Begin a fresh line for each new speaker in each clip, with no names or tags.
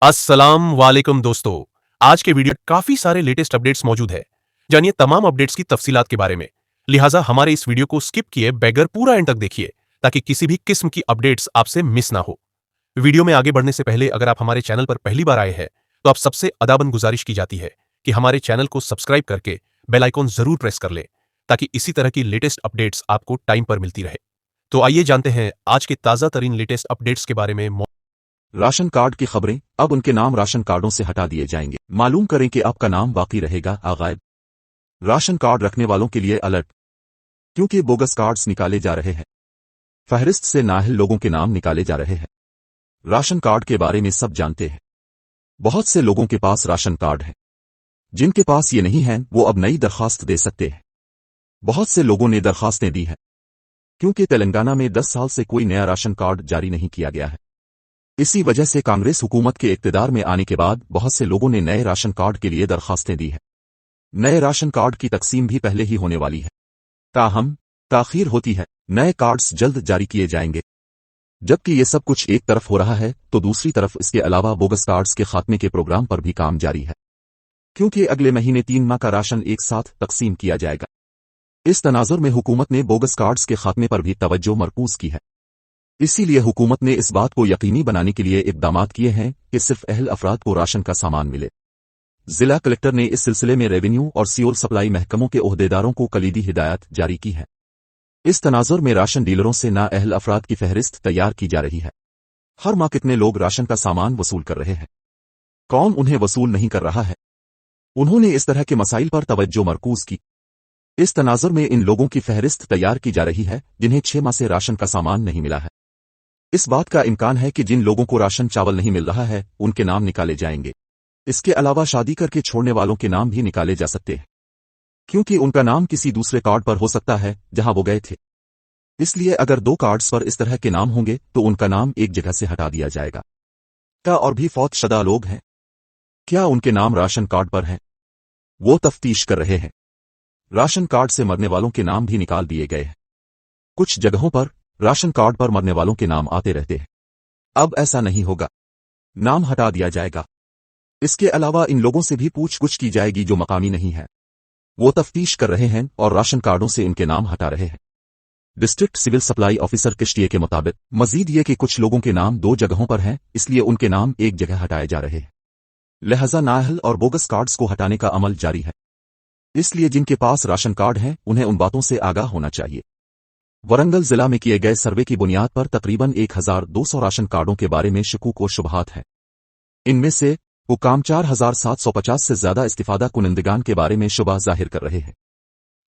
अस्सलाम वालेकुम दोस्तों। आज के वीडियो काफी सारे लेटेस्ट अपडेट्स मौजूद है। जानिए तमाम अपडेट्स की तफसीलात के बारे में। लिहाजा हमारे इस वीडियो को स्किप किए बगैर पूरा एंड तक देखिए ताकि किसी भी किस्म की अपडेट्स आपसे मिस ना हो। वीडियो में आगे बढ़ने से पहले अगर आप हमारे चैनल पर पहली बार आए हैं तो आप सबसे अदाबन गुजारिश की जाती है कि हमारे चैनल को सब्सक्राइब करके बेल आइकॉन जरूर प्रेस कर लें ताकि इसी तरह की लेटेस्ट अपडेट्स आपको टाइम पर मिलती रहे। तो आइए जानते हैं आज के ताजा तरीन लेटेस्ट अपडेट्स के बारे में।
राशन कार्ड की खबरें। अब उनके नाम राशन कार्डों से हटा दिए जाएंगे। मालूम करें कि आपका नाम बाकी रहेगा गायब। राशन कार्ड रखने वालों के लिए अलर्ट, क्योंकि बोगस कार्ड्स निकाले जा रहे हैं। फहरिस्त से नाअहल लोगों के नाम निकाले जा रहे हैं। राशन कार्ड के बारे में सब जानते हैं। बहुत से लोगों के पास राशन कार्ड है। जिनके पास ये नहीं है वो अब नई दरखास्त दे सकते हैं। बहुत से लोगों ने दरखास्तें दी हैं, क्योंकि तेलंगाना में 10 साल से कोई नया राशन कार्ड जारी नहीं किया गया है। इसी वजह से कांग्रेस हुकूमत के इक्तदार में आने के बाद बहुत से लोगों ने नए राशन कार्ड के लिए दरखास्तें दी हैं। नए राशन कार्ड की तकसीम भी पहले ही होने वाली है, ताहम ताखीर होती है। नए कार्ड्स जल्द जारी किए जाएंगे। जबकि ये सब कुछ एक तरफ हो रहा है तो दूसरी तरफ इसके अलावा बोगस कार्ड्स के खात्मे के प्रोग्राम पर भी काम जारी है, क्योंकि अगले महीने 3 माह का राशन एक साथ तकसीम किया जाएगा। इस तनाजुर में हुकूमत ने बोगस कार्ड्स के खात्मे पर भी तवज्जो मरकूज की है। इसीलिए हुकूमत ने इस बात को यकीनी बनाने के लिए इक़दामात किए हैं कि सिर्फ अहल अफराद को राशन का सामान मिले। जिला कलेक्टर ने इस सिलसिले में रेवेन्यू और सिविल सप्लाई महकमों के ओहदेदारों को कलीदी हिदायत जारी की है। इस तनाजुर में राशन डीलरों से नाअहल अफराद की फहरिस्त तैयार की जा रही है। हर माह कितने लोग राशन का सामान वसूल कर रहे हैं, कौन उन्हें वसूल नहीं कर रहा है। उन्होंने इस तरह के मसाइल पर तवज्जो मरकूज की। इस तनाजुर में इन लोगों की फहरिस्त तैयार की जा रही है जिन्हें 6 माह से राशन का सामान नहीं मिला है। इस बात का इम्कान है कि जिन लोगों को राशन चावल नहीं मिल रहा है उनके नाम निकाले जाएंगे। इसके अलावा शादी करके छोड़ने वालों के नाम भी निकाले जा सकते हैं, क्योंकि उनका नाम किसी दूसरे कार्ड पर हो सकता है जहां वो गए थे। इसलिए अगर 2 कार्ड्स पर इस तरह के नाम होंगे तो उनका नाम एक जगह से हटा दिया जाएगा। क्या और भी फौत शुदा लोग हैं? क्या उनके नाम राशन कार्ड पर हैं? वो तफ्तीश कर रहे हैं। राशन कार्ड से मरने वालों के नाम भी निकाल दिए गए हैं। कुछ जगहों पर राशन कार्ड पर मरने वालों के नाम आते रहते हैं। अब ऐसा नहीं होगा, नाम हटा दिया जाएगा। इसके अलावा इन लोगों से भी पूछ-गुछ की जाएगी जो मकामी नहीं है। वो तफ्तीश कर रहे हैं और राशन कार्डों से इनके नाम हटा रहे हैं। डिस्ट्रिक्ट सिविल सप्लाई ऑफिसर किश्तिये के मुताबिक मजीद ये कि कुछ लोगों के नाम 2 जगहों पर हैं, इसलिए उनके नाम एक जगह हटाए जा रहे हैं। लिहाजा नाअहल और बोगस कार्ड्स को हटाने का अमल जारी है। इसलिए जिनके पास राशन कार्ड हैं उन्हें उन बातों से आगाह होना चाहिए। वरंगल जिला में किए गए सर्वे की बुनियाद पर तकरीबन 1200 राशन कार्डों के बारे में शकूक और शुबहात हैं। इनमें से हुकाम 4750 से ज्यादा इस्तिफादा कुनिंदगान के बारे में शुबह जाहिर कर रहे हैं,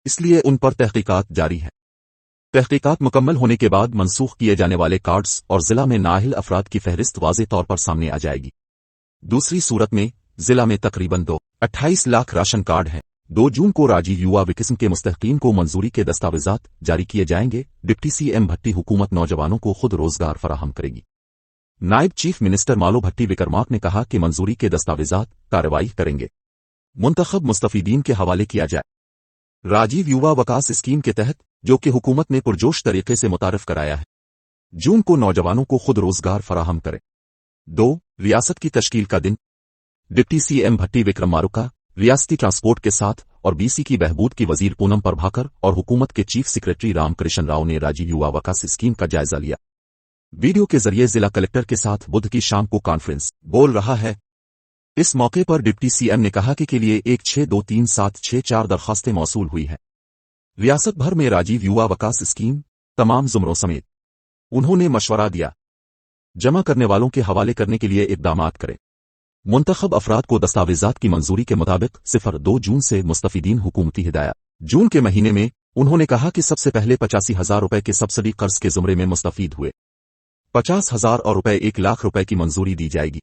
इसलिए उन पर तहकीकात जारी है। तहकीकात मुकम्मल होने के बाद मनसूख किए जाने वाले कार्ड्स और जिला में नाअहल अफराद की फहरिस्त वाज़ेह तौर पर सामने आ जाएगी। दूसरी सूरत में जिला में तकरीबन 28 लाख राशन कार्ड हैं। 2 जून को राजीव युवा विकिस्म के मुस्तहकीन को मंजूरी के दस्तावेजात जारी किए जाएंगे। डिप्टी सीएम भट्टी हुकूमत नौजवानों को खुद रोजगार फराहम करेगी। नायब चीफ मिनिस्टर मालो भट्टी विक्रमार्क ने कहा कि मंजूरी के दस्तावेजात कार्रवाई करेंगे, मुंतखब मुस्तफीदीन के हवाले किया जाए। राजीव युवा विकास स्कीम के तहत, जो कि हुकूमत ने पुरजोश तरीके से मुतारिफ कराया है, जून को नौजवानों को खुद रोजगार फराहम करें। 2 रियासत की तश्कील का दिन। डिप्टी सीएम भट्टी विक्रमार्क का रियासती ट्रांसपोर्ट के साथ और बीसी की बहबूद की वजीर पूनम प्रभाकर और हुकूमत के चीफ सेक्रेटरी रामकृष्ण राव ने राजीव युवा विकास स्कीम का जायजा लिया। वीडियो के जरिए जिला कलेक्टर के साथ बुध की शाम को कॉन्फ्रेंस बोल रहा है। इस मौके पर डिप्टी सीएम ने कहा कि लिए 162376 दरखास्तें मौसूल हुई हैं। रियासत भर में राजीव युवा विकास स्कीम तमाम जुमरों समेत उन्होंने मशवरा दिया, जमा करने वालों के हवाले करने के लिए इक़दामात करें। मुंतखब अफराद को दस्तावेजात की मंजूरी के मुताबिक 2 जून से मुस्तफीदीन हुकूमती हिदायत। जून के महीने में उन्होंने कहा कि सबसे पहले 85,000 रुपए के सब्सिडी कर्ज के जुमरे में मुस्तफीद हुए 50,000 और रुपए 1 लाख रुपए की मंजूरी दी जाएगी।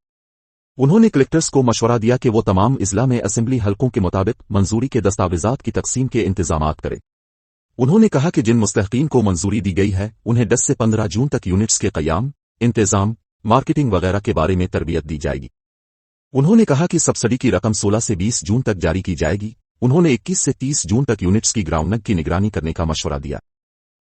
उन्होंने कलेक्टर्स को मशवरा दिया कि वो तमाम इजला में असेंबली हलकों के मुताबिक मंजूरी के दस्तावेजात की तकसीम के इंतजामात करें। उन्होंने कहा कि जिन मुस्तहकीन को मंजूरी दी गई है उन्हें 10 से 15 जून तक यूनिट्स के क़याम, इंतजाम, मार्केटिंग वगैरह के बारे में तरबियत दी जाएगी। उन्होंने कहा कि सब्सिडी की रकम 16 से 20 जून तक जारी की जाएगी। उन्होंने 21 से 30 जून तक यूनिट्स की ग्राउंडनग की निगरानी करने का मशवरा दिया।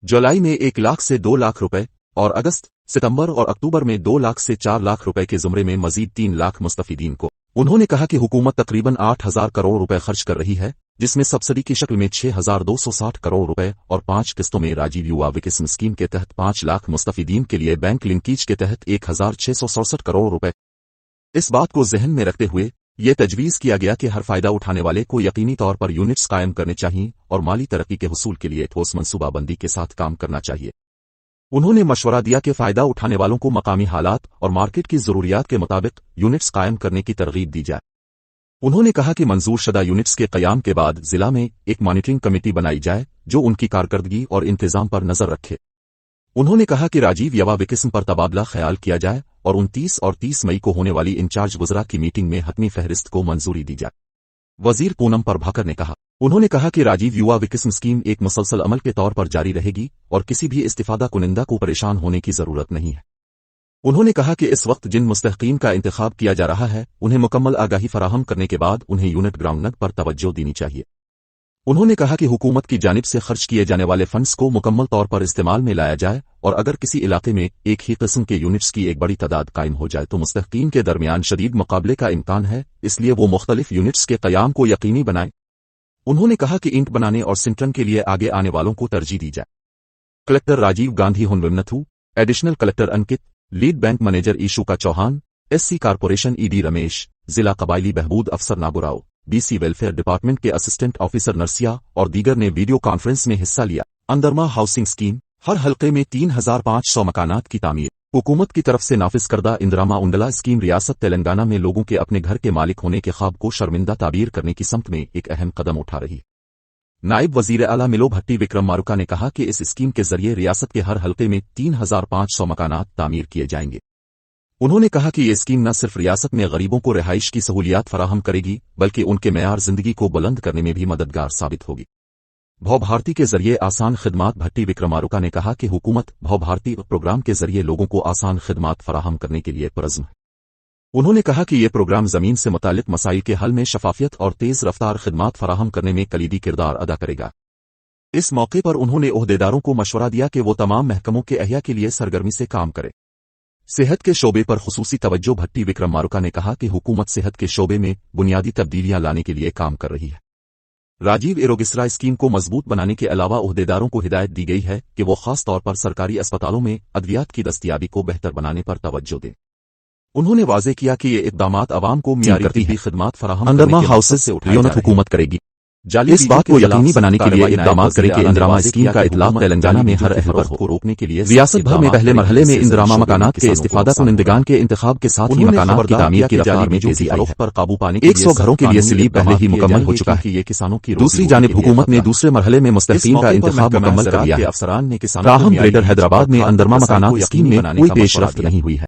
जुलाई में 1 लाख से 2 लाख रुपए और अगस्त, सितंबर और अक्टूबर में 2 लाख से 4 लाख रुपए के जुमरे में मजीद 3 लाख मुस्तफीदीन को। उन्होंने कहा कि हुकूमत तकरीबन 8,000 करोड़ रुपए खर्च कर रही है, जिसमें सब्सिडी की शक्ल में 6,260 करोड़ रुपए और 5 किस्तों में राजीव युवा विकास स्कीम के तहत 5 लाख मुस्तफीदीन के लिए बैंक लिंकेज के तहत 1,667 करोड़ रुपए। इस बात को जहन में रखते हुए ये तजवीज़ किया गया कि हर फायदा उठाने वाले को यकीनी तौर पर यूनिट्स कायम करने चाहिए और माली तरक्की के हुसूल के लिए ठोस मनसूबाबंदी के साथ काम करना चाहिए। उन्होंने मशवरा दिया कि फायदा उठाने वालों को मकामी हालात और मार्केट की जरूरियात के मुताबिक यूनिट्स कायम करने की तरगीब दी जाए। उन्होंने कहा कि मंजूर शुदा यूनिट्स के कयाम के बाद जिला में एक मॉनिटरिंग कमेटी बनाई जाए जो उनकी कारकर्दगी और इंतजाम पर नजर रखे। उन्होंने कहा कि राजीव युवा विकास पर तबादला ख्याल किया जाए और 29 और 30 मई को होने वाली इंचार्ज वज़रा की मीटिंग में हतमी फहरिस्त को मंजूरी दी जाए। वजीर पूनम प्रभाकर ने कहा। उन्होंने कहा कि राजीव युवा विकास स्कीम एक मुसलसल अमल के तौर पर जारी रहेगी और किसी भी इस्तिफादा कुनिंदा को परेशान होने की जरूरत नहीं है। उन्होंने कहा कि इस वक्त जिन मुस्तहकीन का इंतखाब किया जा रहा है उन्हें मुकम्मल आगाही फराहम करने के बाद उन्हें यूनिट ग्राउंड पर तवज्जो देनी चाहिए। उन्होंने कहा कि हुकूमत की जानिब से खर्च किए जाने वाले फंड्स को मुकम्मल तौर पर इस्तेमाल में लाया जाए और अगर किसी इलाके में एक ही किस्म के यूनिट्स की एक बड़ी तादाद कायम हो जाए तो मुस्तहकीन के दरमियान शदीद मुकाबले का इम्कान है, इसलिए वो मुख्तलिफ यूनिट्स के कयाम को यकीनी बनाएं। उन्होंने कहा कि ईंट बनाने और सिंटरन के लिए आगे आने वालों को तरजीह दी जाए। कलेक्टर राजीव गांधी हुनविमनथु, additional collector Ankit, lead bank manager Ishuka Chauhan, SC corporation ED Ramesh, जिला कबायली बहबूद अफसर नागुराव, बीसी वेलफेयर डिपार्टमेंट के असिस्टेंट ऑफिसर नरसिया और दीगर ने वीडियो कॉन्फ्रेंस में हिस्सा लिया। अंदरमा हाउसिंग स्कीम, हर हल्के में 3,500 मकानात की तामीर। हुकूमत की तरफ से नाफिज करदा इंदिरामा उंडला स्कीम रियासत तेलंगाना में लोगों के अपने घर के मालिक होने के ख्वाब को शर्मिंदा ताबीर करने की समत में एक अहम कदम उठा रही है। नायब वजीर आला मिलो भट्टी विक्रम मारुका ने कहा कि इस स्कीम के जरिए रियासत के हर हल्के में 3,500 मकानात तामीर किए जाएंगे। उन्होंने कहा कि ये स्कीम न सिर्फ रियासत में गरीबों को रिहाइश की सहूलियात फराहम करेगी बल्कि उनके मेयार जिंदगी को बुलंद करने में भी मददगार साबित होगी। भवभारती के जरिए आसान खिदमात भट्टी विक्रमारुका ने कहा कि हुकूमत भवभारती प्रोग्राम के जरिए लोगों को आसान खिदमात फराहम करने के लिए पुरज़्म है। उन्होंने कहा कि यह प्रोग्राम जमीन से मुतालिक मसाइल के हल में शफाफियत और तेज रफ्तार खिदमात फराहम करने में कलीदी किरदार अदा करेगा। इस मौके पर उन्होंने ओहदेदारों को मशवरा दिया कि वो तमाम महकमों के अहया के लिए सरगर्मी से काम करें। सेहत के शोबे पर खुसूसी तवज्जो भट्टी विक्रमारुका ने कहा कि हुकूमत सेहत के शोबे में बुनियादी तब्दीलियां लाने के लिए काम कर रही है। राजीव एरोगिस्रा स्कीम को मजबूत बनाने के अलावा ओहदेदारों को हिदायत दी गई है कि वो खास तौर पर सरकारी अस्पतालों में अद्वियात की दस्तियाबी को बेहतर बनाने पर तवज्जो दें। उन्होंने वाज़ेह किया कि ये इक़दामात अवाम को मियारी खिदमात फराहम
अंदरमा हाउसेस से
यूनिट हुकूमत करेगी। इस बात को यकीनी बनाने के लिए इक़दामात करें कि इंदिरामा स्कीम का इतलाक तेलंगाना में हर अहल वर्ग को रोकने के लिए रियासत भर में पहले मरहले में इंदिरामा मकानात के इस्तिफादा कुनिंदगान के इंतखाब के साथ ही मकानात की तामीर की रफ्तार में तेजी आई है। पर काबू पाने 100 घरों के लिए स्लीब पहले ही मुकम्मल हो चुका है। ये किसानों की दूसरी जानिब हुकूमत ने दूसरे मरहले में मुस्तहकीन का इंतखाब मुकम्मल कर लिया है। ताहम ग्रेटर हैदराबाद में अंदरमा मकानात स्कीम में कोई पेशरफ्त नहीं हुई है।